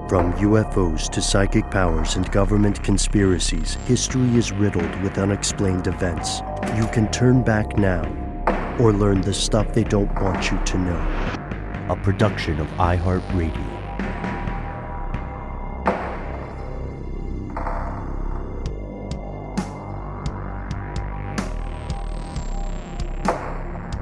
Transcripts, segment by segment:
From UFOs to psychic powers and government conspiracies, history is riddled with unexplained events. You can turn back now or learn the stuff they don't want you to know. A production of iHeartRadio.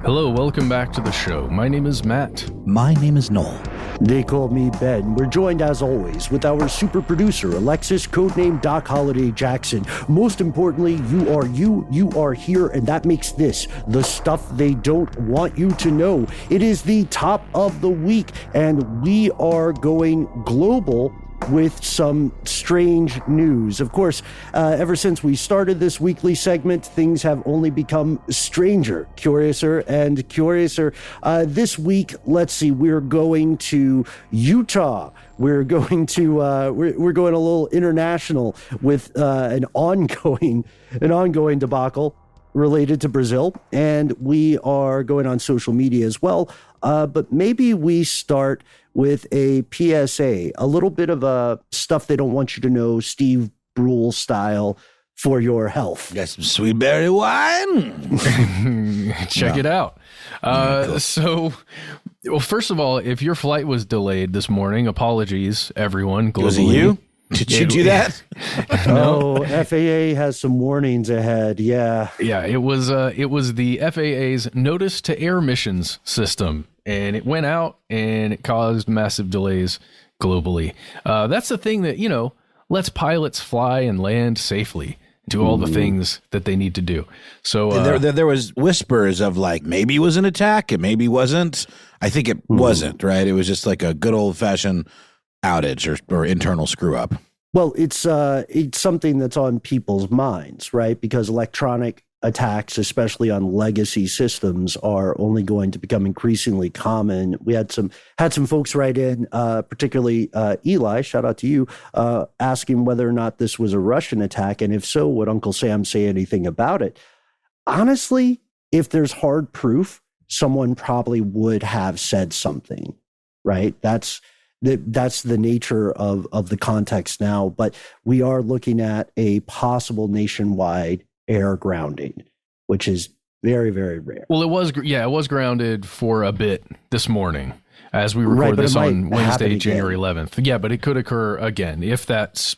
Hello, welcome back to the show. My name is Matt. My name is Noel. They call me Ben. We're joined, as always, with our super producer, Alexis, codename Doc Holliday Jackson. Most importantly, you are here, and that makes this the stuff they don't want you to know. It is the top of the week, and we are going global with some strange news. Of course, ever since we started this weekly segment, things have only become stranger, curiouser, and curiouser. This week, let's see, we're going to Utah. We're going to we're going a little international with an ongoing debacle related to Brazil, and we are going on social media as well. But maybe we start with a PSA, a little bit of a stuff they don't want you to know, Steve Brule style, for your health. Got some sweet berry wine. Check it out. So, well, first of all, if your flight was delayed this morning, apologies, everyone. Globally. Was it you? Did you do that? No, FAA has some warnings ahead. Yeah, it was the FAA's notice to air missions system, and it went out and it caused massive delays globally. That's the thing that, lets pilots fly and land safely, do all the things that they need to do. So there was whispers of like, maybe it was an attack and maybe it wasn't. I think it wasn't, right? It was just like a good old fashioned outage or internal screw up. Well, it's something that's on people's minds, right? Because electronic attacks, especially on legacy systems, are only going to become increasingly common. We had some folks write in, particularly Eli, shout out to you, asking whether or not this was a Russian attack, and if so, would Uncle Sam say anything about it? Honestly, if there's hard proof, someone probably would have said something, right? That's the nature of the context now, but we are looking at a possible nationwide air grounding, which is very, very rare. Well, it was grounded for a bit this morning as we record this on Wednesday, January 11th. Yeah, but it could occur again if that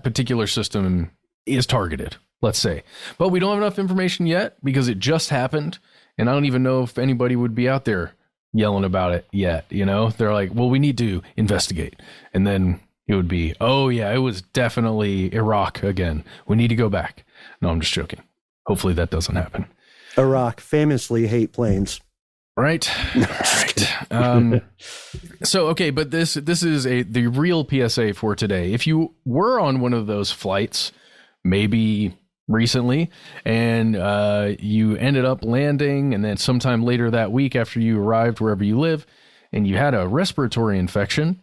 particular system is targeted, let's say. But we don't have enough information yet because it just happened, and I don't even know if anybody would be out there yelling about it yet. They're like, well, we need to investigate, and then it would be, oh yeah, it was definitely Iraq again, we need to go back. No, I'm just joking. Hopefully that doesn't happen. Iraq famously hate planes, right? Right. So okay, but this is the real PSA for today. If you were on one of those flights maybe recently, and you ended up landing, and then sometime later that week after you arrived wherever you live, and you had a respiratory infection,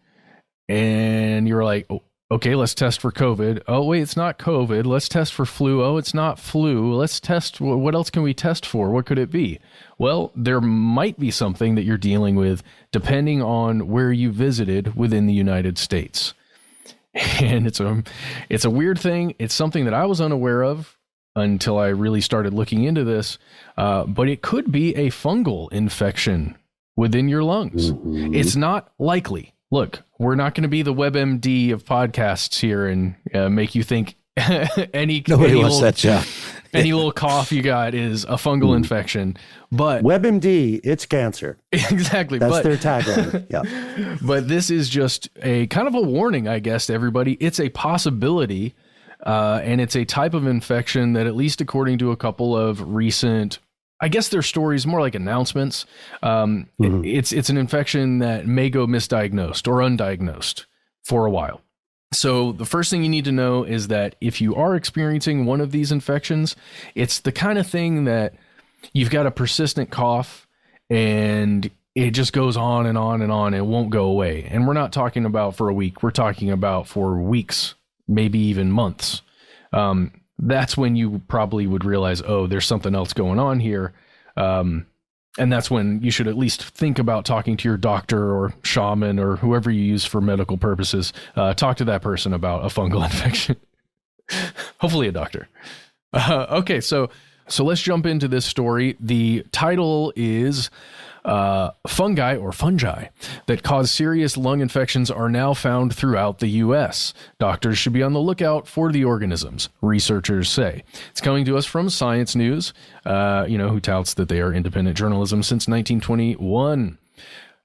and you're like, oh, okay, let's test for COVID. Oh, wait, it's not COVID. Let's test for flu. Oh, it's not flu. Let's test. What else can we test for? What could it be? Well, there might be something that you're dealing with depending on where you visited within the United States. And it's a weird thing. It's something that I was unaware of until I really started looking into this. But it could be a fungal infection within your lungs. Mm-hmm. It's not likely. Look, we're not going to be the WebMD of podcasts here and make you think any little cough you got is a fungal infection. But WebMD, it's cancer. Exactly. That's their tagline. Yeah. But this is just a kind of a warning, I guess, to everybody. It's a possibility, and it's a type of infection that, at least according to a couple of recent, I guess their stories, more like announcements, it's an infection that may go misdiagnosed or undiagnosed for a while. So the first thing you need to know is that if you are experiencing one of these infections, it's the kind of thing that you've got a persistent cough and it just goes on and on and on. It won't go away. And we're not talking about for a week. We're talking about for weeks, maybe even months. That's when you probably would realize, oh, there's something else going on here. And that's when you should at least think about talking to your doctor or shaman or whoever you use for medical purposes. Talk to that person about a fungal infection. Hopefully a doctor. Okay, so let's jump into this story. The title is fungi that cause serious lung infections are now found throughout the U.S. Doctors should be on the lookout for the organisms, researchers say. It's coming to us from Science News, who touts that they are independent journalism since 1921.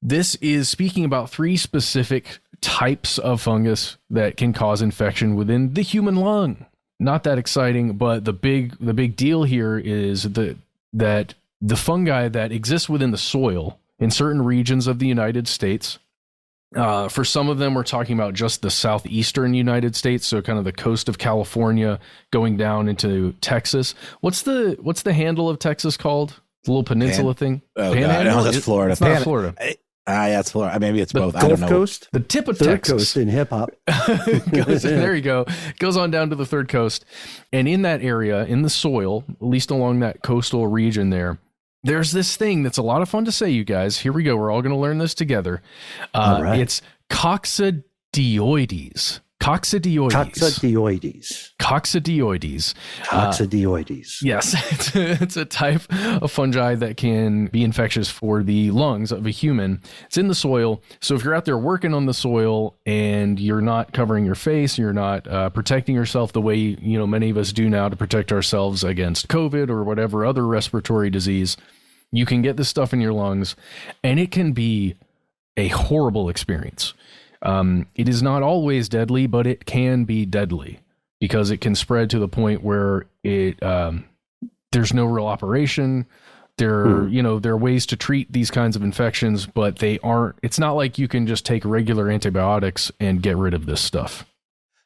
This is speaking about 3 specific types of fungus that can cause infection within the human lung. Not that exciting, but the big deal here is that the fungi that exist within the soil in certain regions of the United States, for some of them, we're talking about just the southeastern United States, so kind of the coast of California going down into Texas. What's the handle of Texas called? The little peninsula thing? Oh, God. No, that's Florida. It's not Florida. That's Florida. Maybe it's both. Gulf I don't know. Coast? The tip of Third Texas. Coast in hip hop. There you go. Goes on down to the third coast. And in that area, in the soil, at least along that coastal region there's this thing that's a lot of fun to say, you guys. Here we go. We're all going to learn this together. All right. It's coccidioides. Coccidioides. Yes, it's a type of fungi that can be infectious for the lungs of a human. It's in the soil. So if you're out there working on the soil and you're not covering your face, you're not protecting yourself the way many of us do now to protect ourselves against COVID or whatever other respiratory disease, you can get this stuff in your lungs, and it can be a horrible experience. It is not always deadly, but it can be deadly because it can spread to the point where there's no real operation. There are ways to treat these kinds of infections, but it's not like you can just take regular antibiotics and get rid of this stuff.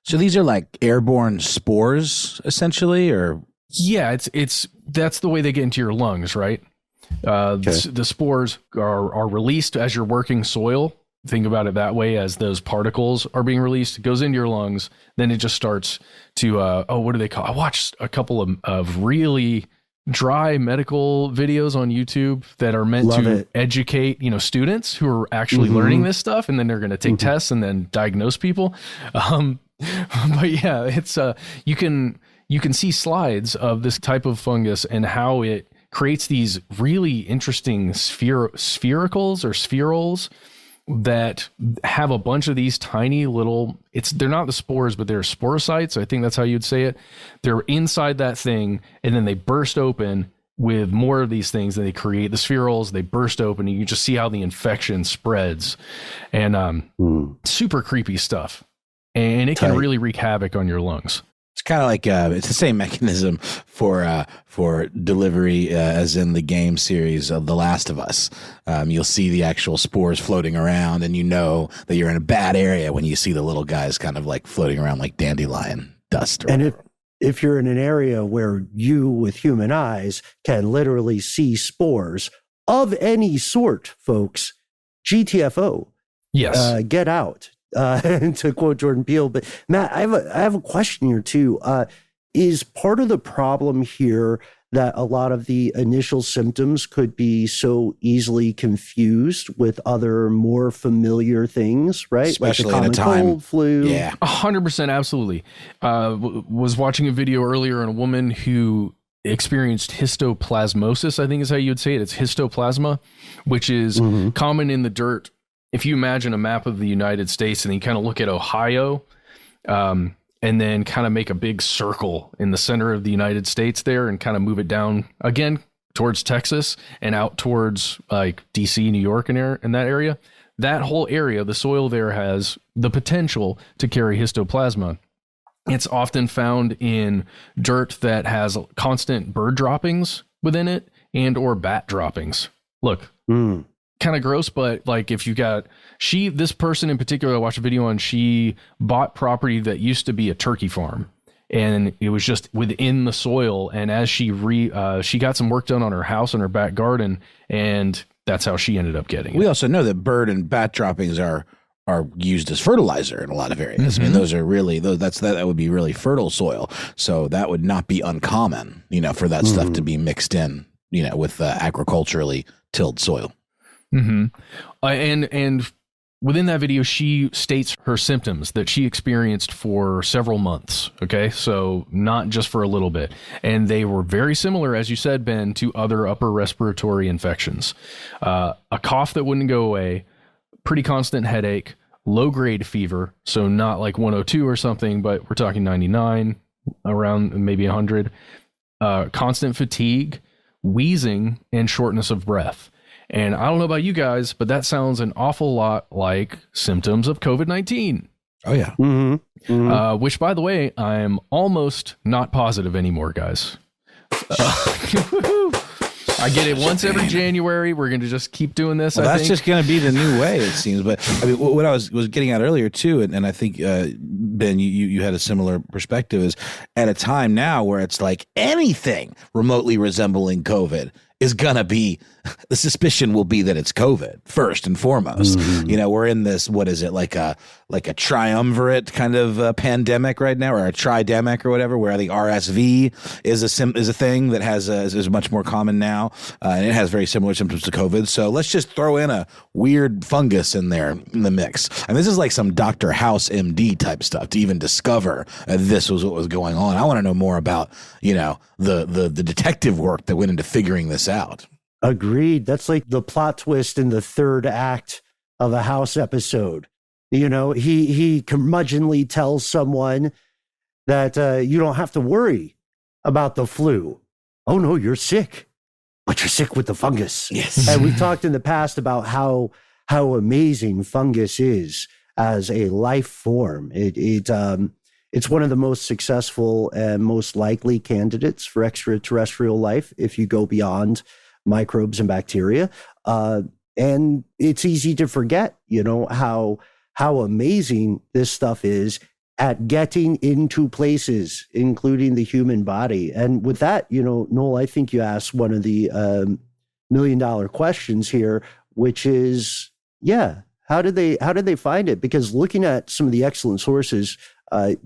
So these are like airborne spores, essentially, or? Yeah, that's the way they get into your lungs, right? The spores are released as you're working soil. Think about it that way, as those particles are being released, it goes into your lungs. Then it just starts to, what do they call? I watched a couple of really dry medical videos on YouTube that are meant to educate, students who are actually learning this stuff. And then they're going to take tests and then diagnose people. But yeah, it's, you can see slides of this type of fungus and how it creates these really interesting sphericals or spherules that have a bunch of these tiny little, they're not the spores, but they're sporocytes. I think that's how you'd say it. They're inside that thing, and then they burst open with more of these things, and they create the spherules. They burst open, and you just see how the infection spreads, and super creepy stuff. And it can really wreak havoc on your lungs. It's kind of like it's the same mechanism for delivery as in the game series of The Last of Us. You'll see the actual spores floating around, and you know that you're in a bad area when you see the little guys kind of like floating around like dandelion dust. And if you're in an area where you, with human eyes, can literally see spores of any sort, folks, GTFO. Yes. Get out. To quote Jordan Peele. But Matt, I have a question here too. Is part of the problem here that a lot of the initial symptoms could be so easily confused with other more familiar things, right? Especially like at a time. Cold, flu. Yeah, 100%, absolutely. Was watching a video earlier on a woman who experienced histoplasmosis, I think is how you would say it. It's histoplasma, which is common in the dirt. If you imagine a map of the United States and you kind of look at Ohio, and then kind of make a big circle in the center of the United States there and kind of move it down again towards Texas and out towards like DC, New York and that area, that whole area, the soil there has the potential to carry histoplasma. It's often found in dirt that has constant bird droppings within it and or bat droppings. Look. Kind of gross, but like if you got this person in particular, I watched a video on, she bought property that used to be a turkey farm, and it was just within the soil. And as she got some work done on her house and her back garden, and that's how she ended up getting it. We also know that bird and bat droppings are used as fertilizer in a lot of areas. I mean, those are really that would be really fertile soil. So that would not be uncommon, for that stuff to be mixed in. with agriculturally tilled soil. Mm-hmm. And within that video, she states her symptoms that she experienced for several months. Okay, so not just for a little bit. And they were very similar, as you said, Ben, to other upper respiratory infections. A cough that wouldn't go away, pretty constant headache, low-grade fever, so not like 102 or something, but we're talking 99, around maybe 100. Constant fatigue, wheezing, and shortness of breath. And I don't know about you guys, but that sounds an awful lot like symptoms of COVID-19. Oh, yeah. Mm-hmm. Mm-hmm. Which, by the way, I'm almost not positive anymore, guys. I get it once every January. We're going to just keep doing this. Well, I that's think. just going to be the new way, it seems. But I mean, what I was getting at earlier too, and I think Ben, you had a similar perspective, is at a time now where it's like anything remotely resembling COVID is going to be, the suspicion will be that it's COVID first and foremost. Mm-hmm. We're in this, what is it, like a triumvirate kind of pandemic right now, or a tridemic or whatever, where the RSV is a thing that is much more common now, and it has very similar symptoms to COVID. So let's just throw in a weird fungus in there in the mix. And this is like some Dr. House MD type stuff to even discover this was what was going on. I want to know more about, the detective work that went into figuring this out. Agreed. That's like the plot twist in the third act of a House episode. He curmudgeonly tells someone that you don't have to worry about the flu. Oh, no, you're sick, but you're sick with the fungus. Yes. And we've talked in the past about how amazing fungus is as a life form. It's one of the most successful and most likely candidates for extraterrestrial life if you go beyond microbes and bacteria. And it's easy to forget, how amazing this stuff is at getting into places, including the human body. And with that, Noel, I think you asked one of the $1 million questions here, which is, how did they find it? Because looking at some of the excellent sources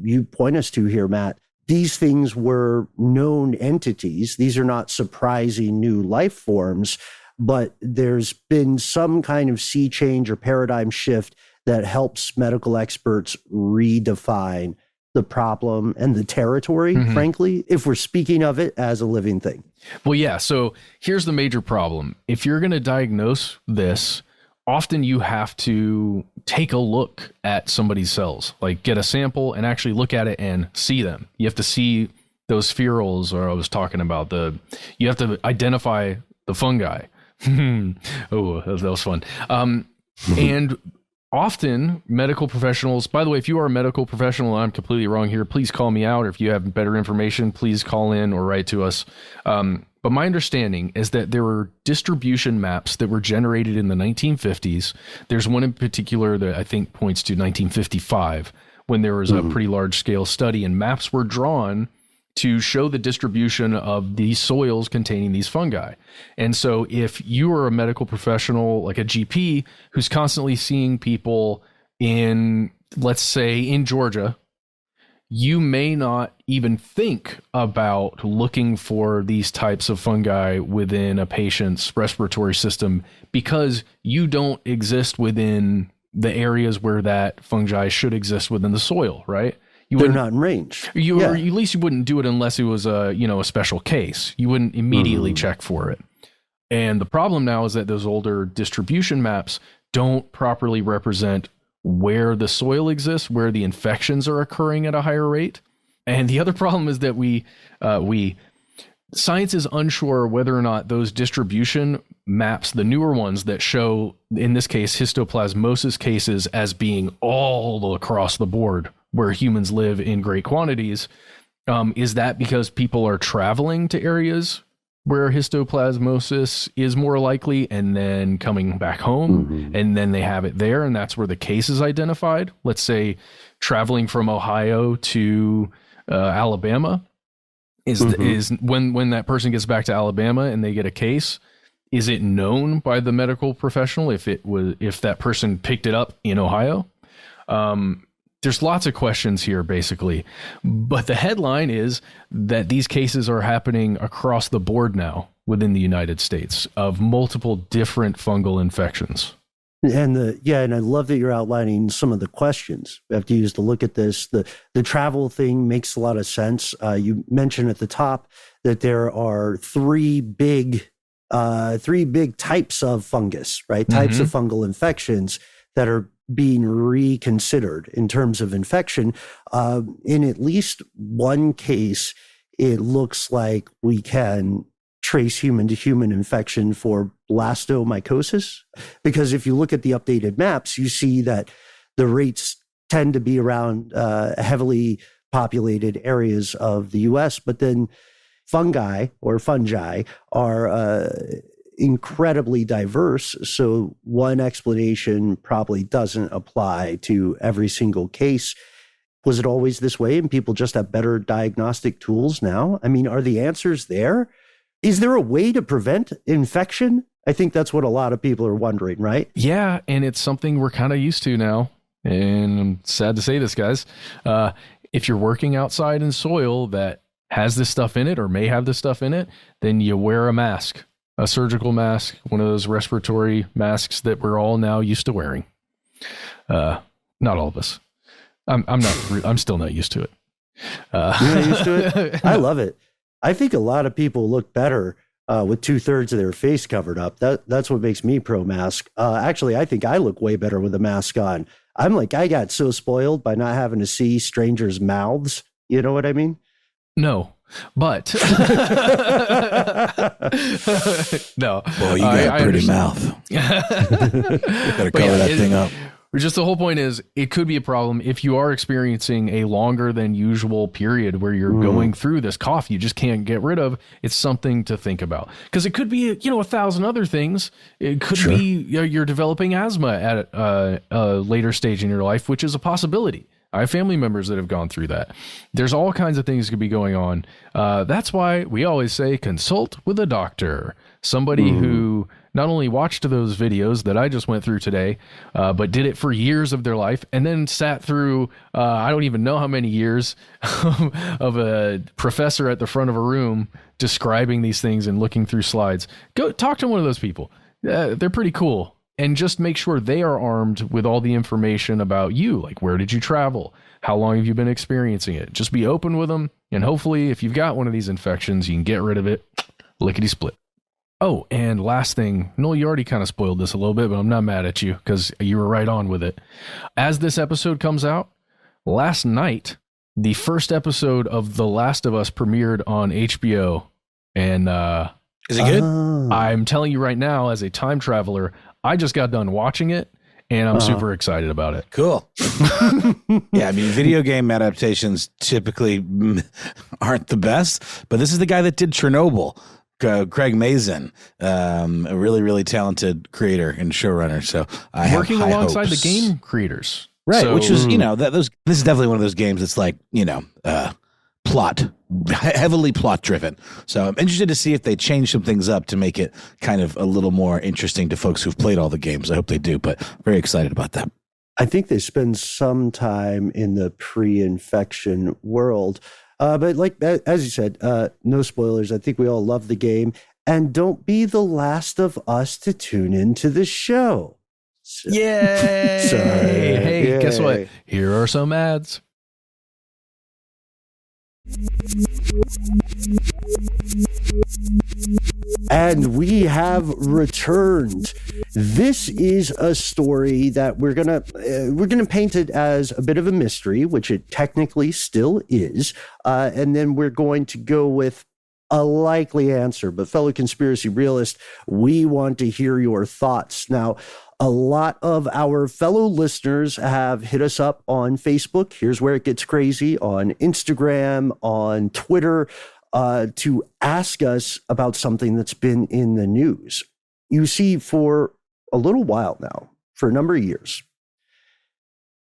you point us to here, Matt, these things were known entities. These are not surprising new life forms, but there's been some kind of sea change or paradigm shift that helps medical experts redefine the problem and the territory, frankly, if we're speaking of it as a living thing. Well, yeah. So here's the major problem. If you're going to diagnose this, often you have to take a look at somebody's cells, like get a sample and actually look at it and see them. You have to see those spherules, or I was talking about you have to identify the fungi. Oh, that was fun. And often medical professionals, by the way, if you are a medical professional and I'm completely wrong here, please call me out. Or if you have better information, please call in or write to us. But my understanding is that there were distribution maps that were generated in the 1950s. There's one in particular that I think points to 1955, when there was a pretty large scale study and maps were drawn to show the distribution of these soils containing these fungi. And so if you are a medical professional, like a GP, who's constantly seeing people in, let's say, in Georgia, you may not even think about looking for these types of fungi within a patient's respiratory system because you don't exist within the areas where that fungi should exist within the soil, right? They're not in range. Or at least you wouldn't do it unless it was a special case. You wouldn't immediately check for it. And the problem now is that those older distribution maps don't properly represent where the soil exists, where the infections are occurring at a higher rate. And the other problem is that science is unsure whether or not those distribution maps, the newer ones that show, in this case, histoplasmosis cases as being all across the board where humans live in great quantities, is that because people are traveling to areas where histoplasmosis is more likely and then coming back home and then they have it there and that's where the case is identified? Let's say traveling from Ohio to Alabama is when that person gets back to Alabama and they get a case, is it known by the medical professional if that person picked it up in Ohio? there's lots of questions here, basically. But the headline is that these cases are happening across the board now within the United States of multiple different fungal infections. And and I love that you're outlining some of the questions we have to use to look at this. The travel thing makes a lot of sense. You mentioned at the top that there are three big types of fungus, right? Types of fungal infections that are being reconsidered in terms of infection. In at least one case, it looks like we can trace human to human infection for blastomycosis, because if you look at the updated maps, you see that the rates tend to be around heavily populated areas of the US, but then fungi are incredibly diverse. So one explanation probably doesn't apply to every single case. Was it always this way and people just have better diagnostic tools now? I mean, are the answers there? Is there a way to prevent infection? I think that's what a lot of people are wondering, right? Yeah, and it's something we're kind of used to now. And I'm sad to say this, guys. If you're working outside in soil that has this stuff in it or may have this stuff in it, then you wear a mask, a surgical mask, one of those respiratory masks that we're all now used to wearing. Not all of us. I'm still not used to it. You're not used to it? I love it. I think a lot of people look better with 2/3 of their face covered up. That's what makes me pro-mask. Actually, I think I look way better with a mask on. I'm like, I got so spoiled by not having to see strangers' mouths. You know what I mean? No, but no. Boy, you got a pretty mouth. Better cover that thing up. Just the whole point is it could be a problem if you are experiencing a longer than usual period where you're going through this cough you just can't get rid of. It's something to think about, because it could be, 1,000 other things. It could be you're developing asthma at a later stage in your life, which is a possibility. I have family members that have gone through that. There's all kinds of things that could be going on. That's why we always say consult with a doctor, somebody who not only watched those videos that I just went through today, but did it for years of their life, and then sat through, I don't even know how many years of a professor at the front of a room describing these things and looking through slides. Go talk to one of those people. They're pretty cool. And just make sure they are armed with all the information about you, like where did you travel? How long have you been experiencing it? Just be open with them. And hopefully, if you've got one of these infections, you can get rid of it. Lickety split. Oh, and last thing, Noel, you already kind of spoiled this a little bit, but I'm not mad at you because you were right on with it. As this episode comes out, last night, the first episode of The Last of Us premiered on HBO. And is it good? I'm telling you right now, as a time traveler, I just got done watching it, and I'm super excited about it. Cool. Yeah, I mean, video game adaptations typically aren't the best, but this is the guy that did Chernobyl, Craig Mazin, a really, really talented creator and showrunner. So I have working high alongside hopes. the game creators, right? So, which is, this is definitely one of those games that's like, heavily plot driven. So I'm interested to see if they change some things up to make it kind of a little more interesting to folks who've played all the games. I hope they do, but very excited about that. I think they spend some time in the pre-infection world. But like, as you said, no spoilers. I think we all love the game. And don't be the last of us to tune into the show. So, yay! Hey, yay. Guess what? Here are some ads. And we have returned. This is a story that we're gonna paint it as a bit of a mystery, which it technically still is, and then we're going to go with a likely answer. But fellow conspiracy realists, we want to hear your thoughts. Now, a lot of our fellow listeners have hit us up on Facebook. Here's where it gets crazy, on Instagram, on Twitter, to ask us about something that's been in the news. You see, for a little while now, for a number of years,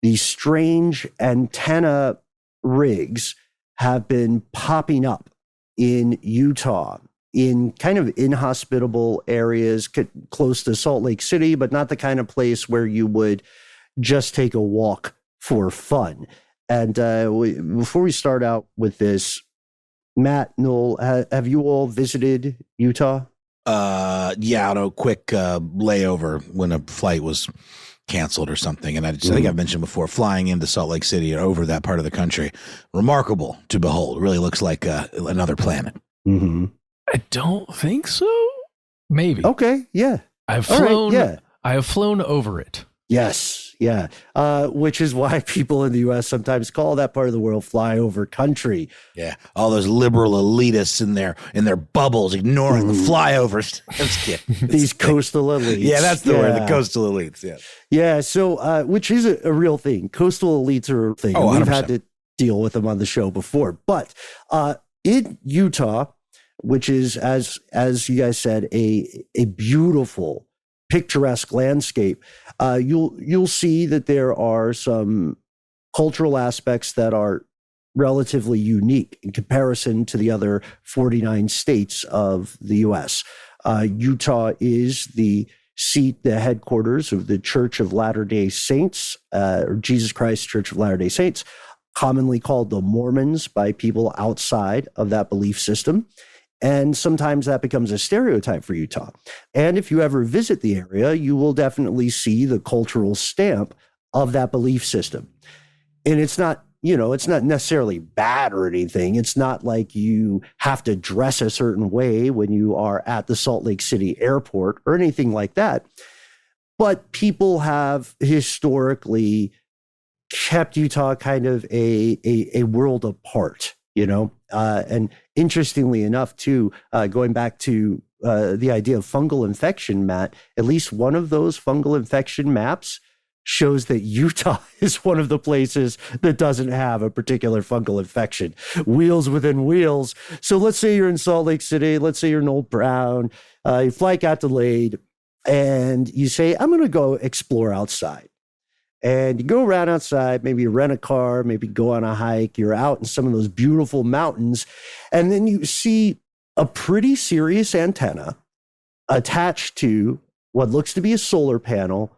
these strange antenna rigs have been popping up in Utah, in kind of inhospitable areas close to Salt Lake City, but not the kind of place where you would just take a walk for fun. And before we start out with this, Matt, Noel, have you all visited Utah? Yeah, on a quick layover when a flight was canceled or something. And I think I've mentioned before, flying into Salt Lake City or over that part of the country, remarkable to behold. Really looks like another planet. Mm-hmm. I don't think so. Maybe. Okay. Yeah. I've flown. Right, yeah. I have flown over it. Yes. Yeah. Which is why people in the U.S. sometimes call that part of the world flyover country. Yeah. All those liberal elitists in their bubbles, ignoring the flyovers. These coastal elites. Yeah, that's the word. The coastal elites. Yeah. Yeah. So, which is a real thing. Coastal elites are a thing. Oh, We've 100%. had to deal with them on the show before. But in Utah, which is, as you guys said, a beautiful, picturesque landscape, you'll see that there are some cultural aspects that are relatively unique in comparison to the other 49 states of the U.S. Utah is the seat, the headquarters of the Church of Latter-day Saints, or Jesus Christ Church of Latter-day Saints, commonly called the Mormons by people outside of that belief system. And sometimes that becomes a stereotype for Utah. And if you ever visit the area, you will definitely see the cultural stamp of that belief system. And it's not, it's not necessarily bad or anything. It's not like you have to dress a certain way when you are at the Salt Lake City airport or anything like that. But people have historically kept Utah kind of a world apart, and interestingly enough, too, going back to the idea of fungal infection, Matt, at least one of those fungal infection maps shows that Utah is one of the places that doesn't have a particular fungal infection. Wheels within wheels. So let's say you're in Salt Lake City. Let's say you're in Old Brown. Your flight got delayed, and you say, I'm going to go explore outside. And you go around outside, maybe you rent a car, maybe go on a hike. You're out in some of those beautiful mountains. And then you see a pretty serious antenna attached to what looks to be a solar panel,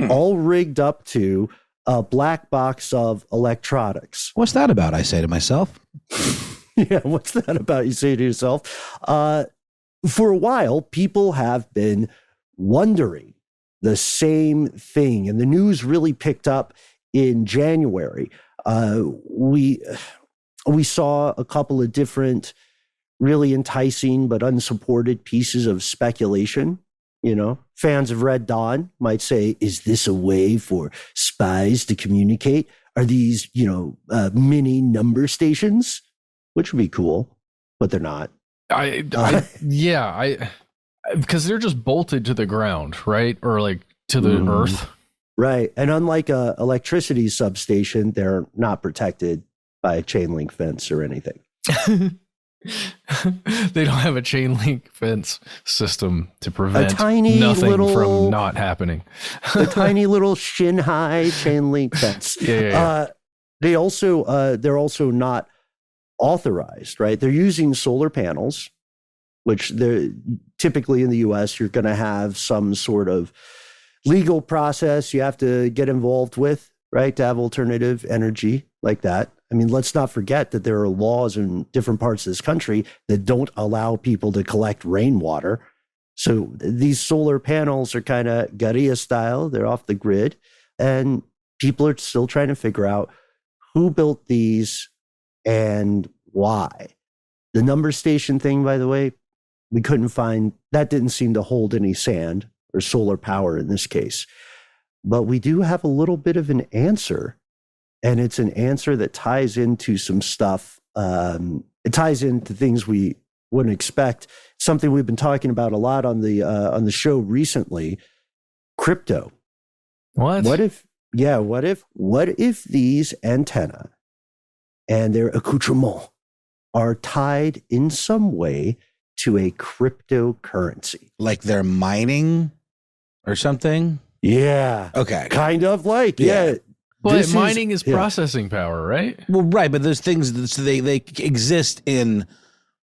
all rigged up to a black box of electronics. What's that about? I say to myself. Yeah, what's that about? You say to yourself. For a while, people have been wondering the same thing. And the news really picked up in January. We saw a couple of different really enticing but unsupported pieces of speculation. Fans of Red Dawn might say, is this a way for spies to communicate? Are these, mini number stations? Which would be cool, but they're not. Because they're just bolted to the ground, right? Or like to the earth. Right. And unlike a electricity substation, they're not protected by a chain link fence or anything. They don't have a chain link fence system to prevent nothing from not happening. A tiny little shin high chain link fence. Yeah. They're also not authorized, right? They're using solar panels, which they're typically in the US, you're going to have some sort of legal process you have to get involved with, right? To have alternative energy like that. I mean, let's not forget that there are laws in different parts of this country that don't allow people to collect rainwater. So these solar panels are kind of Garia style. They're off the grid. And people are still trying to figure out who built these and why. The number station thing, by the way, we couldn't find, that didn't seem to hold any sand or solar power in this case. But we do have a little bit of an answer. And it's an answer that ties into some stuff. It ties into things we wouldn't expect. Something we've been talking about a lot on the show recently. Crypto. What? What if these antenna and their accoutrement are tied in some way to a cryptocurrency? Like they're mining or something? Yeah. Okay. Kind of like, yeah. But mining is processing power, right? Well, right, but there's things that they exist in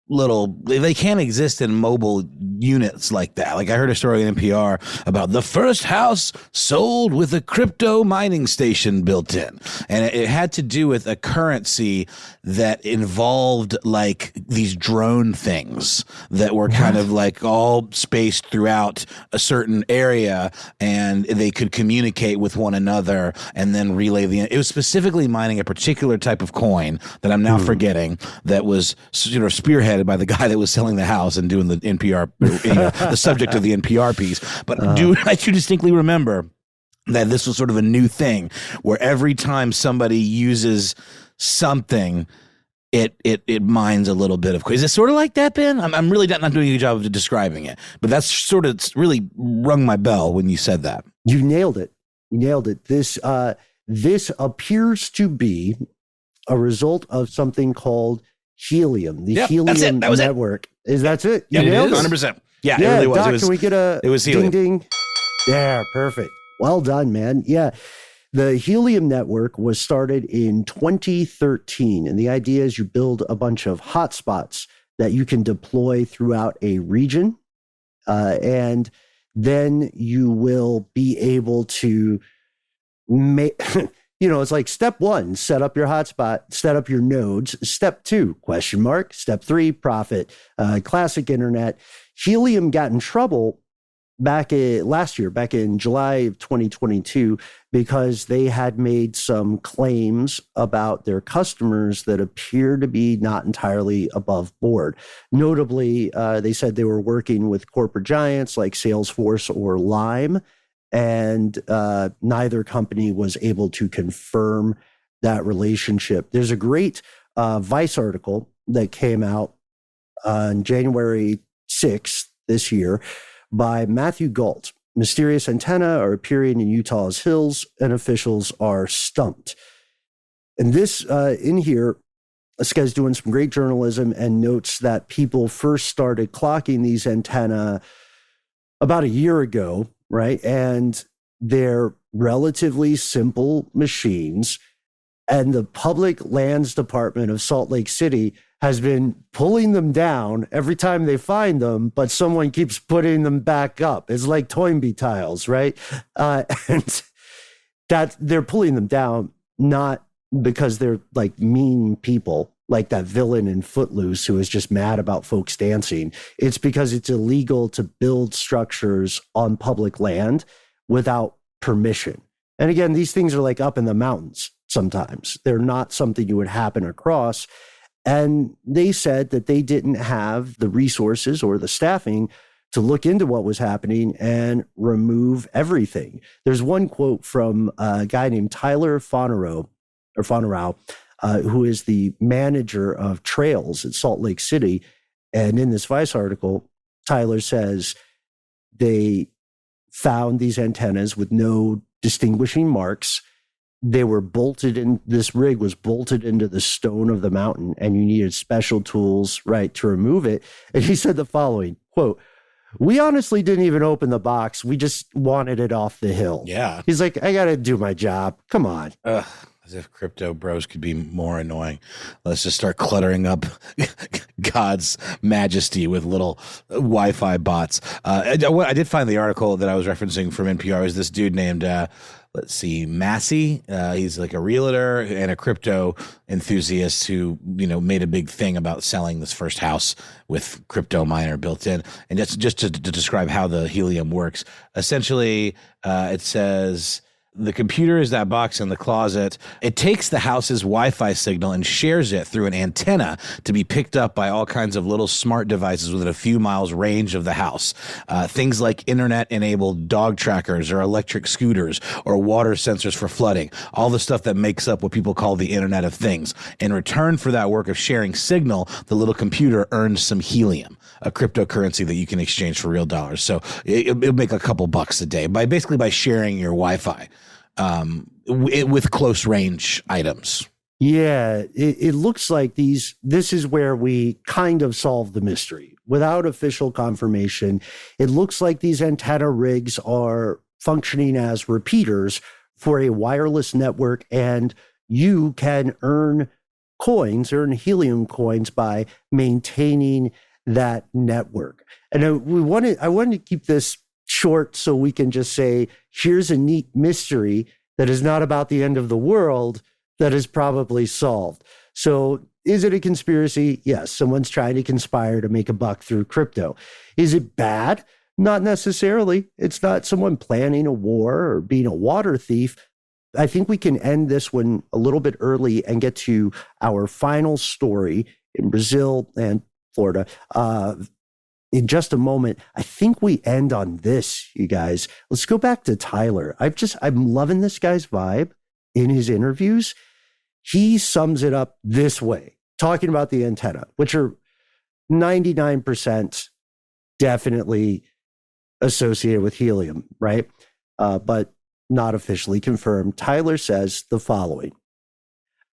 they can't exist in mobile units like that. Like I heard a story in NPR about the first house sold with a crypto mining station built in. And it had to do with a currency that involved like these drone things that were kind of like all spaced throughout a certain area, and they could communicate with one another and then relay it was specifically mining a particular type of coin that I'm now forgetting, that was spearheaded by the guy that was selling the house and doing the NPR, the subject of the NPR piece. But I do distinctly remember that this was sort of a new thing where every time somebody uses something, it mines a little bit of coin. Is it sort of like that, Ben? I'm really not doing a good job of describing it, but that's sort of really rung my bell when you said that. You nailed it. This appears to be a result of something called Helium, the Helium network. That's it? You nailed it? 100%. Yeah, it really was. Doc, can we get a Helium. Ding? Yeah, perfect. Well done, man. Yeah. The Helium network was started in 2013. And the idea is you build a bunch of hotspots that you can deploy throughout a region. And then you will be able to make... it's like step 1, set up your hotspot, set up your nodes. Step 2, ? Step 3, profit. Classic internet. Helium got in trouble last year, back in July of 2022, because they had made some claims about their customers that appear to be not entirely above board. Notably, they said they were working with corporate giants like Salesforce or Lime, and neither company was able to confirm that relationship. There's a great Vice article that came out on January 6th this year by Matthew Gault. Mysterious antenna are appearing in Utah's hills, and officials are stumped. And this in here, this guy's doing some great journalism and notes that people first started clocking these antenna about a year ago, right? And they're relatively simple machines. And the Public Lands Department of Salt Lake City has been pulling them down every time they find them, but someone keeps putting them back up. It's like Toynbee tiles, right? And that they're pulling them down, not because they're like mean people, like that villain in Footloose who is just mad about folks dancing. It's because it's illegal to build structures on public land without permission. And again, these things are like up in the mountains sometimes. They're not something you would happen across. And they said that they didn't have the resources or the staffing to look into what was happening and remove everything. There's one quote from a guy named Tyler Fonarow, who is the manager of trails at Salt Lake City. And in this Vice article, Tyler says they found these antennas with no distinguishing marks. They were bolted in, this rig was bolted into the stone of the mountain, and you needed special tools, right, to remove it. And he said the following, quote, "We honestly didn't even open the box. We just wanted it off the hill." Yeah. He's like, I got to do my job. Come on. As if crypto bros could be more annoying. Let's just start cluttering up God's majesty with little Wi-Fi bots. I did find the article that I was referencing from NPR. Is this dude named, Massey. He's like a realtor and a crypto enthusiast who, made a big thing about selling this first house with crypto miner built in. And just to describe how the Helium works. Essentially, it says, the computer is that box in the closet. It takes the house's Wi-Fi signal and shares it through an antenna to be picked up by all kinds of little smart devices within a few miles range of the house. Things like internet-enabled dog trackers or electric scooters or water sensors for flooding. All the stuff that makes up what people call the Internet of Things. In return for that work of sharing signal, the little computer earns some Helium, a cryptocurrency that you can exchange for real dollars. So it'll make a couple bucks a day by sharing your Wi-Fi. With close range items. Yeah, it looks like this is where we kind of solve the mystery. Without official confirmation, it looks like these antenna rigs are functioning as repeaters for a wireless network, and you can earn coins, earn helium coins by maintaining that network. And I wanted to keep this short so we can just say, here's a neat mystery that is not about the end of the world that is probably solved. So is it a conspiracy? Yes, someone's trying to conspire to make a buck through crypto. Is it bad? Not necessarily. It's not someone planning a war or being a water thief. I think we can end this one a little bit early and get to our final story in Brazil and Florida in just a moment. I think we end on this, you guys. Let's go back to Tyler. I'm loving this guy's vibe in his interviews. He sums it up this way, talking about the antenna, which are 99% definitely associated with helium, right? But not officially confirmed. Tyler says the following: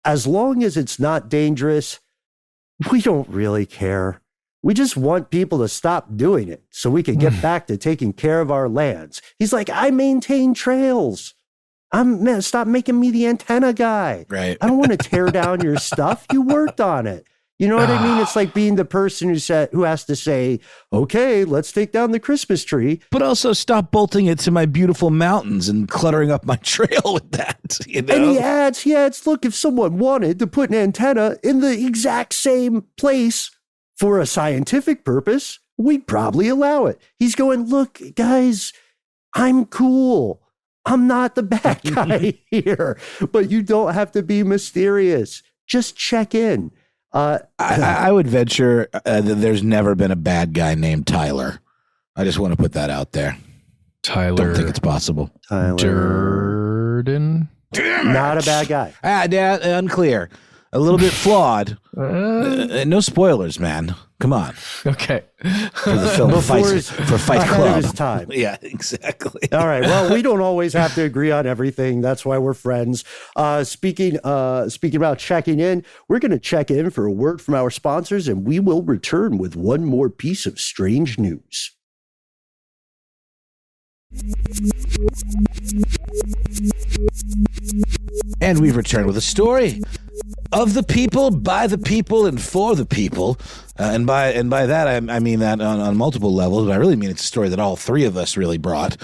as long as it's not dangerous, we don't really care. We just want people to stop doing it so we can get back to taking care of our lands. He's like, I maintain trails. Stop making me the antenna guy. Right. I don't want to tear down your stuff. You worked on it. You know what I mean? It's like being the person who has to say, okay, let's take down the Christmas tree. But also stop bolting it to my beautiful mountains and cluttering up my trail with that. You know? And he adds, look, if someone wanted to put an antenna in the exact same place for a scientific purpose, we'd probably allow it. He's going, look, guys, I'm cool. I'm not the bad guy here, but you don't have to be mysterious. Just check in. I would venture that there's never been a bad guy named Tyler. I just want to put that out there. Tyler. Don't think it's possible. Tyler Durden. Not a bad guy. Unclear. A little bit flawed. No spoilers, man. Come on. Okay. For the film for Fight Club. Ahead of his time. Yeah, exactly. All right. Well, we don't always have to agree on everything. That's why we're friends. Speaking about checking in, we're going to check in for a word from our sponsors, and we will return with one more piece of strange news. And we've returned with a story of the people, by the people, and for the people. And by that, I mean that on multiple levels, but I really mean it's a story that all three of us really brought.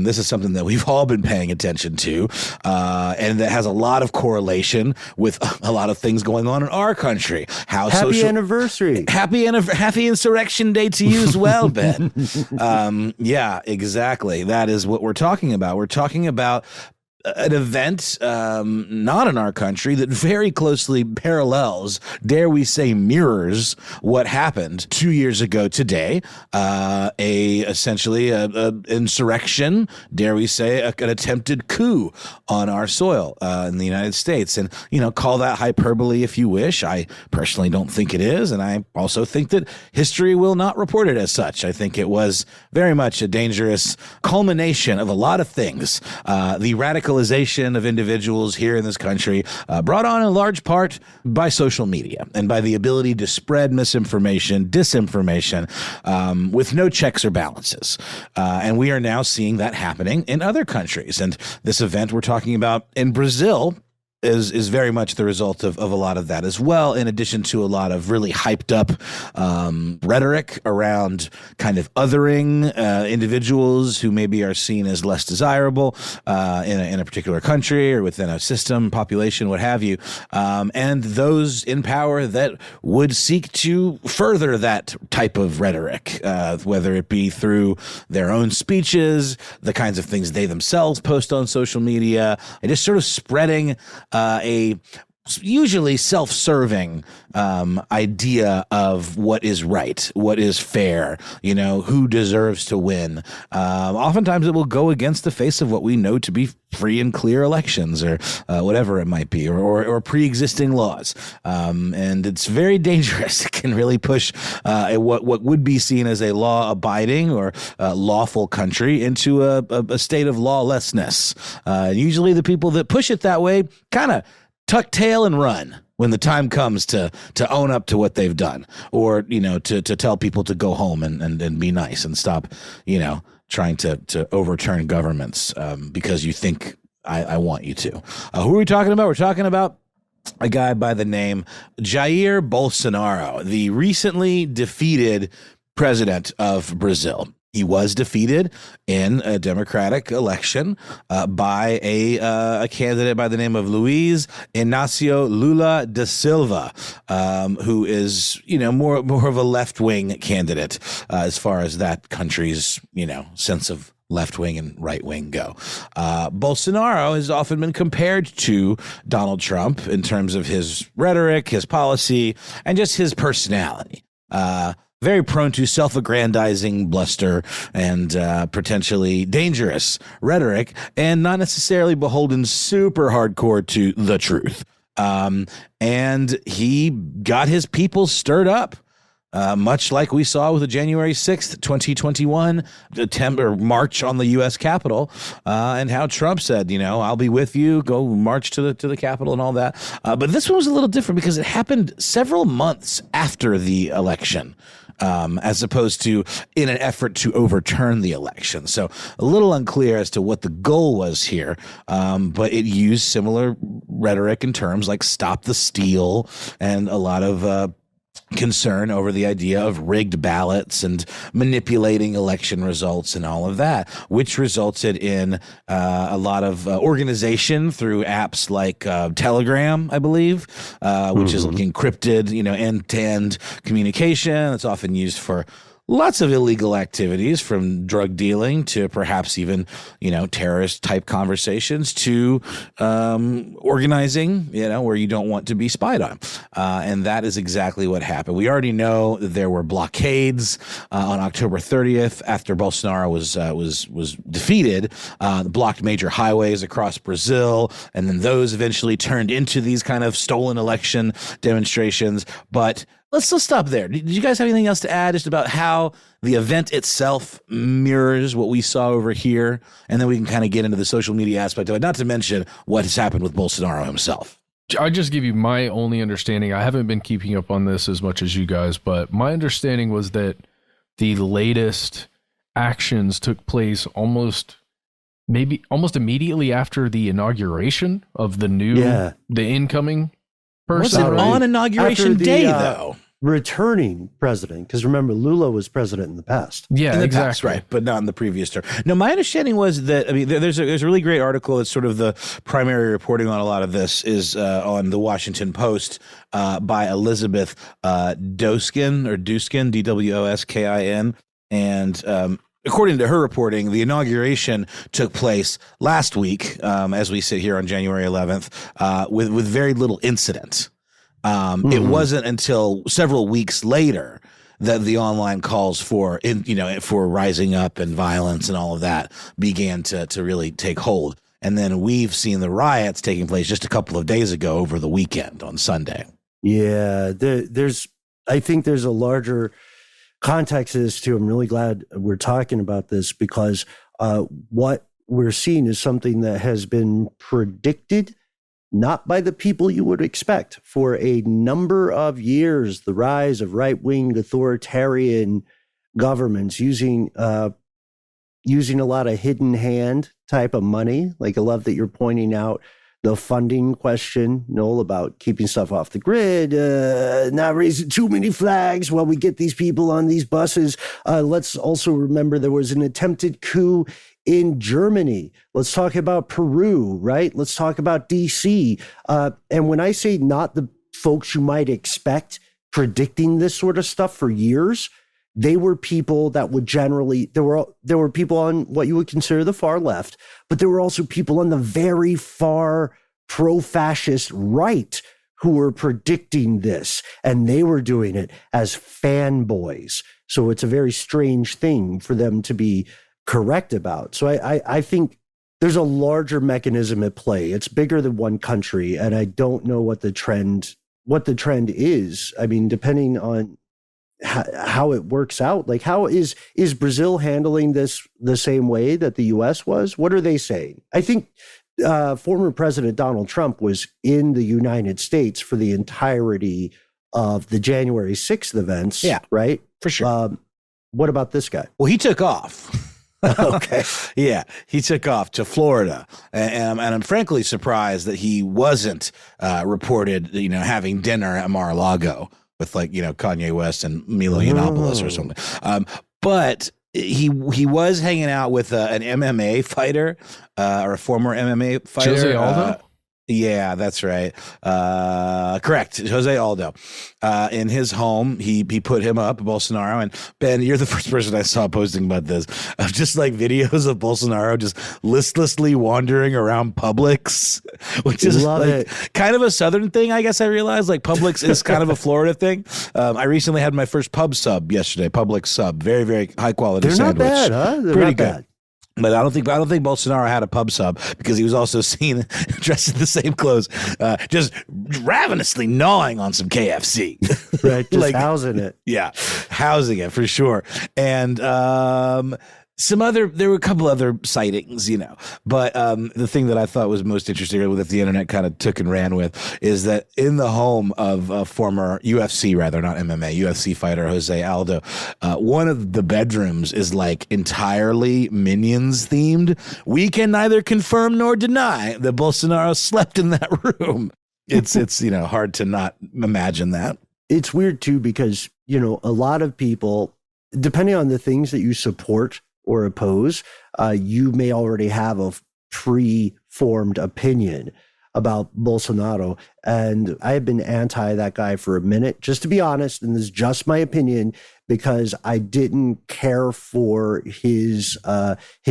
This is something that we've all been paying attention to, and that has a lot of correlation with a lot of things going on in our country. Happy anniversary. Happy Insurrection Day to you as well, Ben. Yeah, exactly. That is what we're talking about. We're talking about an event not in our country that very closely parallels, dare we say mirrors, what happened 2 years ago today. Essentially a insurrection, dare we say an attempted coup on our soil in the United States. And, call that hyperbole if you wish. I personally don't think it is. And I also think that history will not report it as such. I think it was very much a dangerous culmination of a lot of things. The radicalization of individuals here in this country, brought on in large part by social media and by the ability to spread misinformation, disinformation, with no checks or balances. And we are now seeing that happening in other countries. And this event we're talking about in Brazil is very much the result of a lot of that as well, in addition to a lot of really hyped up rhetoric around kind of othering individuals who maybe are seen as less desirable in a particular country or within a system, population, what have you, and those in power that would seek to further that type of rhetoric, whether it be through their own speeches, the kinds of things they themselves post on social media, and just sort of spreading a usually self-serving idea of what is right, what is fair, who deserves to win. Oftentimes it will go against the face of what we know to be free and clear elections or whatever it might be, or pre-existing laws. And it's very dangerous. It can really push what would be seen as a law-abiding or lawful country into a state of lawlessness. Usually the people that push it that way kind of tuck tail and run when the time comes to own up to what they've done, or, to tell people to go home and be nice and stop, trying to overturn governments because you think I want you to. Who are we talking about? We're talking about a guy by the name Jair Bolsonaro, the recently defeated president of Brazil. He was defeated in a democratic election by a candidate by the name of Luiz Inácio Lula da Silva, who is, more of a left-wing candidate as far as that country's, sense of left wing and right wing go. Bolsonaro has often been compared to Donald Trump in terms of his rhetoric, his policy, and just his personality. Very prone to self-aggrandizing bluster and potentially dangerous rhetoric, and not necessarily beholden super hardcore to the truth. And he got his people stirred up. Much like we saw with the January 6th, 2021 march on the U.S. Capitol, and how Trump said, I'll be with you, go march to the Capitol and all that. But this one was a little different because it happened several months after the election, as opposed to in an effort to overturn the election. So a little unclear as to what the goal was here, but it used similar rhetoric in terms like stop the steal and a lot of concern over the idea of rigged ballots and manipulating election results and all of that, which resulted in a lot of organization through apps like Telegram, I believe, which is encrypted, end-to-end communication. It's often used for lots of illegal activities, from drug dealing to perhaps even, terrorist type conversations to organizing, where you don't want to be spied on. And that is exactly what happened. We already know that there were blockades on October 30th after Bolsonaro was defeated, blocked major highways across Brazil. And then those eventually turned into these kind of stolen election demonstrations. But let's stop there. Did you guys have anything else to add just about how the event itself mirrors what we saw over here? And then we can kind of get into the social media aspect of it, not to mention what has happened with Bolsonaro himself. I just give you my only understanding. I haven't been keeping up on this as much as you guys, but my understanding was that the latest actions took place almost immediately after the inauguration of the incoming person. Was it on inauguration day, though? Returning president, because remember, Lula was president in the past. Yeah, in the exactly. Past, right, but not in the previous term. No, my understanding was that, there's a really great article that's sort of the primary reporting on a lot of this is on the Washington Post by Elizabeth Doskin, Dwoskin, and according to her reporting, the inauguration took place last week, as we sit here on January 11th, with very little incident. It wasn't until several weeks later that the online calls for rising up and violence and all of that began to really take hold. And then we've seen the riots taking place just a couple of days ago over the weekend on Sunday. Yeah, I think there's a larger context to this too. I'm really glad we're talking about this because what we're seeing is something that has been predicted not by the people you would expect for a number of years. The rise of right-wing authoritarian governments using a lot of hidden hand type of money. Like, I love that you're pointing out the funding question, Noel, about keeping stuff off the grid, not raising too many flags while we get these people on these buses. Let's also remember there was an attempted coup in Germany. Let's talk about Peru, right? Let's talk about DC. And when I say not the folks you might expect predicting this sort of stuff for years, they were people that would generally, there were people on what you would consider the far left, but there were also people on the very far pro-fascist right who were predicting this, and they were doing it as fanboys. So it's a very strange thing for them to be correct about. So I think there's a larger mechanism at play. It's bigger than one country, and I don't know what the trend is. I mean, depending on how it works out, like how is Brazil handling this the same way that the U.S. was? What are they saying? I think former President Donald Trump was in the United States for the entirety of the January 6th events. Yeah, right? For sure. What about this guy? Well, he took off. Okay. Yeah, he took off to Florida, and I'm frankly surprised that he wasn't reported, having dinner at Mar-a-Lago with Kanye West and Milo Yiannopoulos or something. But he was hanging out with an MMA fighter or a former MMA fighter. Jose Aldo? Yeah, that's right. Correct. Jose Aldo. In his home, he put him up, Bolsonaro. And Ben, you're the first person I saw posting about this, of just videos of Bolsonaro just listlessly wandering around Publix, which is kind of a Southern thing, I guess I realized. Publix is kind of a Florida thing. I recently had my first pub sub yesterday, Publix sub. Very, very high quality sandwich. They're not bad, huh? They're pretty not good. Bad. But I don't think Bolsonaro had a pub sub, because he was also seen dressed in the same clothes, just ravenously gnawing on some KFC. Right, just housing it. Yeah, housing it for sure. And there were a couple other sightings, but the thing that I thought was most interesting, that the internet kind of took and ran with, is that in the home of a former UFC, rather not MMA, UFC fighter Jose Aldo, one of the bedrooms is entirely Minions themed. We can neither confirm nor deny that Bolsonaro slept in that room. It's hard to not imagine that. It's weird too, because a lot of people, depending on the things that you support or oppose, you may already have a pre-formed opinion about Bolsonaro. And I have been anti that guy for a minute, just to be honest, and this is just my opinion, because I didn't care for his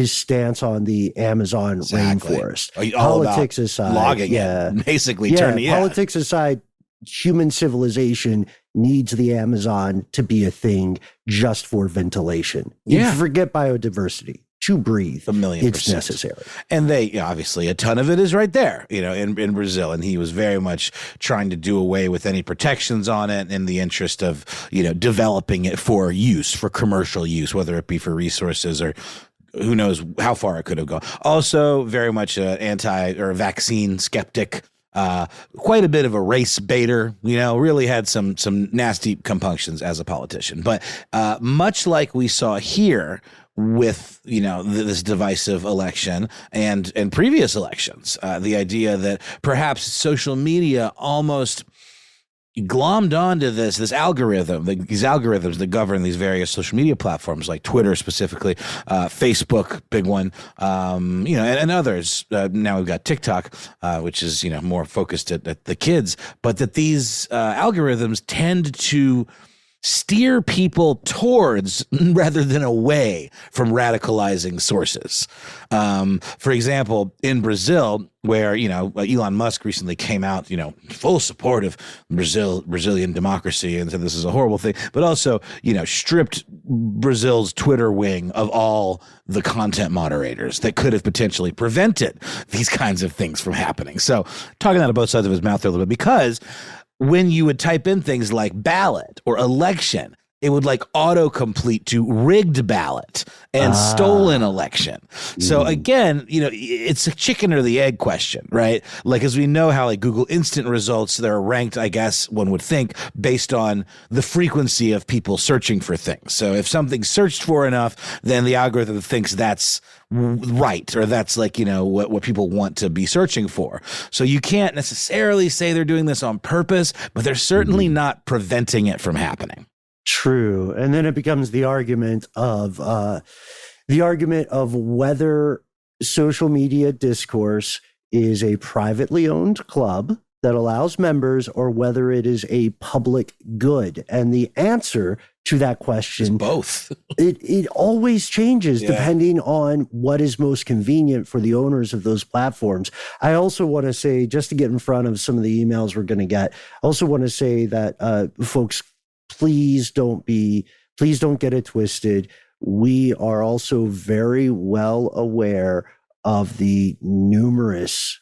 stance on the Amazon rainforest. Politics aside, logging it, basically turning. Politics aside, human civilization needs the Amazon to be a thing just for ventilation. You forget biodiversity. To breathe, it's necessary. And they, obviously, a ton of it is right there, in Brazil. And he was very much trying to do away with any protections on it in the interest of, developing it for use, for commercial use, whether it be for resources or who knows how far it could have gone. Also, very much an anti or vaccine skeptic. Quite a bit of a race baiter, really had some nasty compunctions as a politician. But much like we saw here with, this divisive election and previous elections, the idea that perhaps social media almost glommed onto this algorithm, these algorithms that govern these various social media platforms, like Twitter specifically, Facebook, big one, and others. Now we've got TikTok, which is, more focused at the kids, but that these algorithms tend to steer people towards rather than away from radicalizing sources. For example, in Brazil, where, Elon Musk recently came out, full support of Brazilian democracy and said this is a horrible thing, but also, stripped Brazil's Twitter wing of all the content moderators that could have potentially prevented these kinds of things from happening. So talking out of both sides of his mouth there a little bit, because when you would type in things like ballot or election, it would autocomplete to rigged ballot and stolen election. So again, it's a chicken or the egg question, right? As we know how Google instant results, they're ranked, I guess one would think, based on the frequency of people searching for things. So if something's searched for enough, then the algorithm thinks that's right, or that's what people want to be searching for. So you can't necessarily say they're doing this on purpose, but they're certainly not preventing it from happening. True. And then it becomes the argument of whether social media discourse is a privately owned club that allows members, or whether it is a public good. And the answer to that question, it's both. it always changes depending on what is most convenient for the owners of those platforms. I also want to say, just to get in front of some of the emails we're going to get, I also want to say that folks, please don't get it twisted. We are also very well aware of the numerous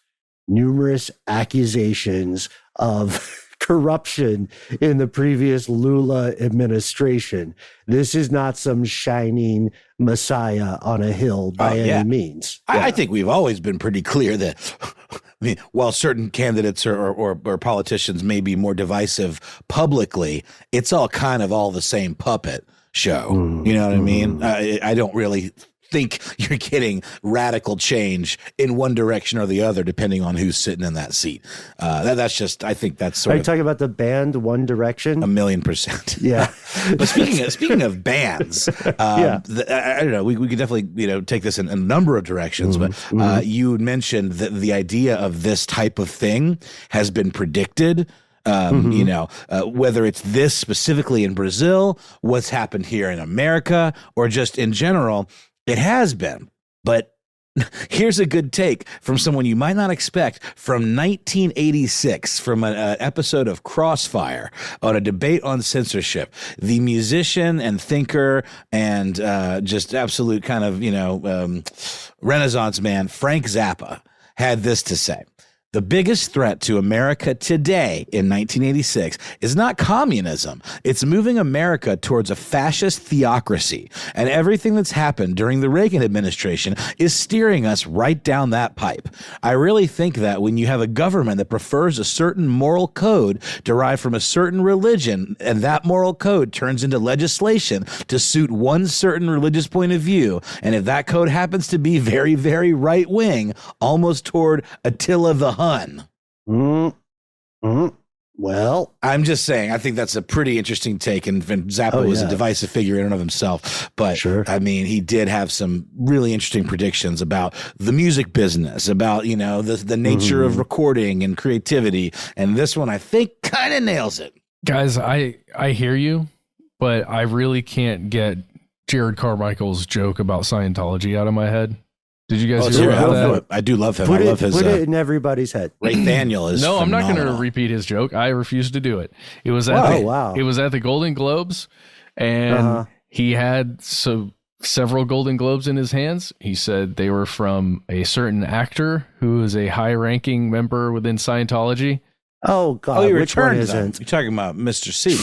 accusations of corruption in the previous Lula administration. This is not some shining messiah on a hill by any means. I think we've always been pretty clear that while certain candidates or politicians may be more divisive publicly, it's all kind of all the same puppet show. You know what I mean? I don't really think you're getting radical change in one direction or the other, depending on who's sitting in that seat. That's just, I think that's sort Are of you talking about the band One Direction? 1,000,000%. Yeah. But speaking of bands, I don't know. We could definitely take this in a number of directions. But you mentioned that the idea of this type of thing has been predicted. Whether it's this specifically in Brazil, what's happened here in America, or just in general, it has been. But here's a good take from someone you might not expect from 1986, from an episode of Crossfire on a debate on censorship. The musician and thinker and just absolute kind of, Renaissance man, Frank Zappa, had this to say. The biggest threat to America today in 1986 is not communism. It's moving America towards a fascist theocracy. And everything that's happened during the Reagan administration is steering us right down that pipe. I really think that when you have a government that prefers a certain moral code derived from a certain religion, and that moral code turns into legislation to suit one certain religious point of view, and if that code happens to be very, very right wing, almost toward Attila the Hun. Well, I'm just saying, I think that's a pretty interesting take. And Zappa was a divisive figure in and of himself. But I mean, he did have some really interesting predictions about the music business, about, the nature of recording and creativity. And this one, I think, kind of nails it. Guys, I hear you, but I really can't get Jared Carmichael's joke about Scientology out of my head. Did you guys hear about that? I do love him. Put love his. Put it in everybody's head. Ray Daniel is. No, phenomenal. I'm not going to repeat his joke. I refuse to do it. It was at It was at the Golden Globes, and he had several Golden Globes in his hands. He said they were from a certain actor who is a high-ranking member within Scientology. Oh God! He which one returned isn't? them. You're talking about Mr. C.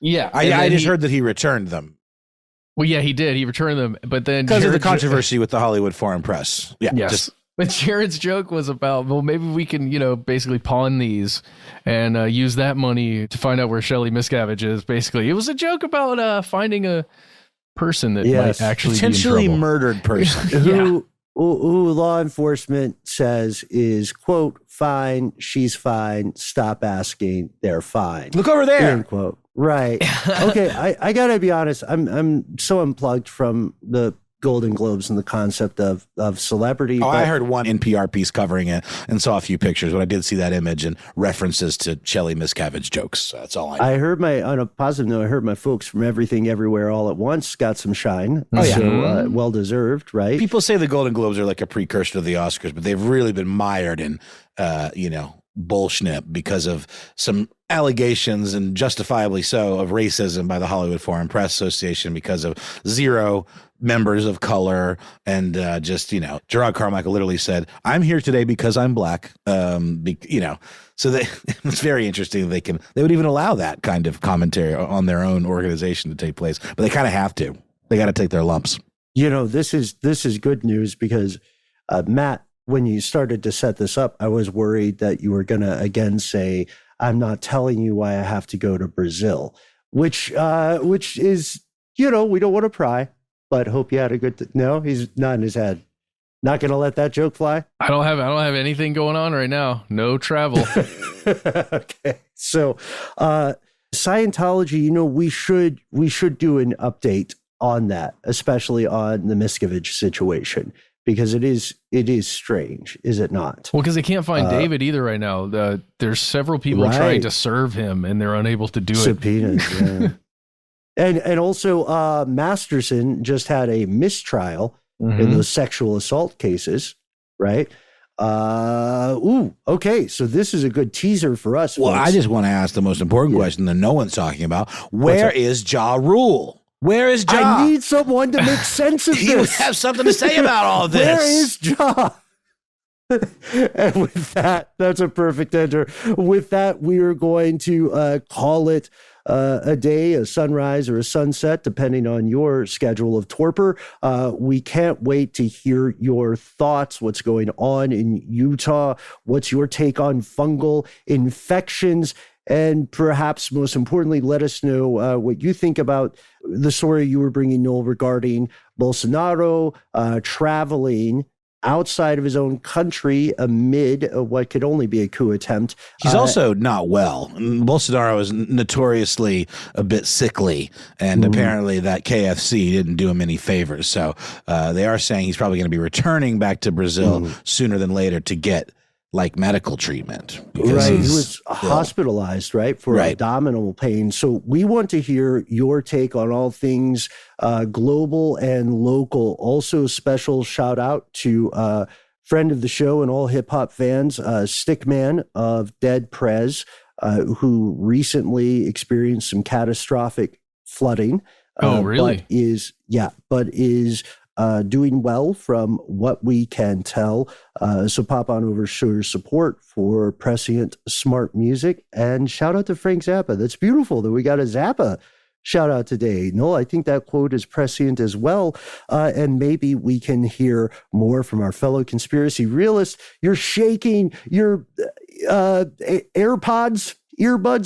Yeah, I just heard that he returned them. Well, yeah, he did. He returned them, but then because of the controversy with the Hollywood Foreign Press. Yeah, yes. But Jared's joke was about, well, maybe we can, basically pawn these and use that money to find out where Shelley Miscavige is. Basically, it was a joke about finding a person that might actually potentially be in trouble. murdered person who law enforcement says is, quote, fine, she's fine, stop asking, they're fine. Look over there. End quote. Right. Okay, I gotta be honest. I'm so unplugged from the Golden Globes and the concept of celebrity. Oh, I heard one NPR piece covering it and saw a few pictures, but I did see that image and references to Shelley Miscavige jokes. So that's all I know. I heard on a positive note, I heard my folks from Everything Everywhere All at Once got some shine. Oh, yeah. So well deserved, right? People say the Golden Globes are like a precursor to the Oscars, but they've really been mired in, bullshit because of some allegations, and justifiably so, of racism by the Hollywood Foreign Press Association because of zero members of color. And Gerard Carmichael literally said, I'm here today because I'm black. So it's very interesting. They would even allow that kind of commentary on their own organization to take place, but they kind of have to. They got to take their lumps. This is good news because Matt, when you started to set this up, I was worried that you were going to again say, I'm not telling you why I have to go to Brazil, which is, we don't want to pry, but hope you had a good, no, he's nodding his head. Not going to let that joke fly. I don't have anything going on right now. No travel. Okay. So, Scientology, we should do an update on that, especially on the Miscavige situation. Because it is strange, is it not? Well, because they can't find David either right now. There's several people trying to serve him, and they're unable to do subpoenas, yeah. And also Masterson just had a mistrial in those sexual assault cases, right? Okay, so this is a good teaser for us. Well, folks. I just want to ask the most important question that no one's talking about. Where is Ja Rule? Where is Ja? I need someone to make sense of this. You have something to say about all this. Where is Ja? And with that, that's a perfect enter. With that, we are going to call it a day, a sunrise, or a sunset, depending on your schedule of torpor. We can't wait to hear your thoughts. What's going on in Utah? What's your take on fungal infections? And perhaps most importantly, let us know what you think about the story you were bringing, Noel, regarding Bolsonaro traveling outside of his own country amid what could only be a coup attempt. He's also not well. Bolsonaro is notoriously a bit sickly, and apparently that KFC didn't do him any favors. So they are saying he's probably going to be returning back to Brazil sooner than later to get like medical treatment. Right. He was hospitalized, right, for abdominal pain. So we want to hear your take on all things global and local. Also, special shout out to friend of the show and all hip hop fans, Stickman of Dead Prez, who recently experienced some catastrophic flooding. Oh, really? But is doing well from what we can tell. So pop on over, show your support for Prescient Smart Music, and shout out to Frank Zappa. That's beautiful that we got a Zappa shout out today. No, I think that quote is prescient as well. And maybe we can hear more from our fellow conspiracy realists. You're shaking your earbuds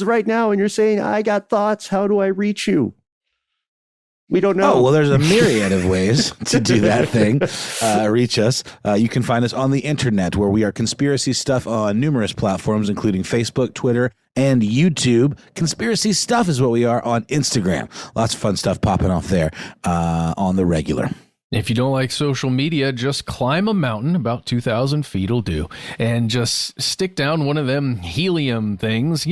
right now, and you're saying, I got thoughts. How do I reach you? We don't know. Oh, well, there's a myriad of ways to do that thing. Reach us. You can find us on the internet, where we are Conspiracy Stuff on numerous platforms, including Facebook, Twitter, and YouTube. Conspiracy Stuff is what we are on Instagram. Lots of fun stuff popping off there on the regular. If you don't like social media, just climb a mountain, about 2,000 feet will do, and just stick down one of them helium things,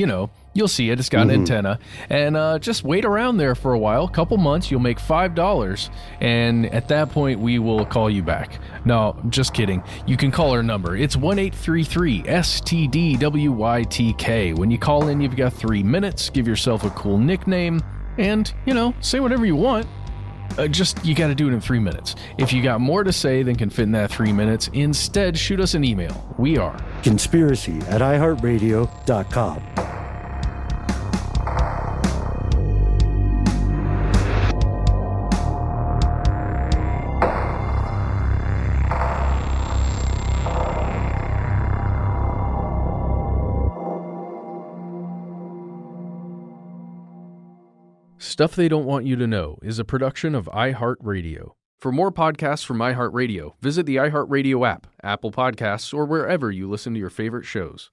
You'll see it. It's got an antenna. And just wait around there for a while. Couple months, you'll make $5. And at that point, we will call you back. No, just kidding. You can call our number. It's 1-833-STDWYTK. When you call in, you've got 3 minutes. Give yourself a cool nickname. And, say whatever you want. You got to do it in 3 minutes. If you got more to say than can fit in that 3 minutes, instead, shoot us an email. We are conspiracy@iHeartRadio.com. Stuff They Don't Want You to Know is a production of iHeartRadio. For more podcasts from iHeartRadio, visit the iHeartRadio app, Apple Podcasts, or wherever you listen to your favorite shows.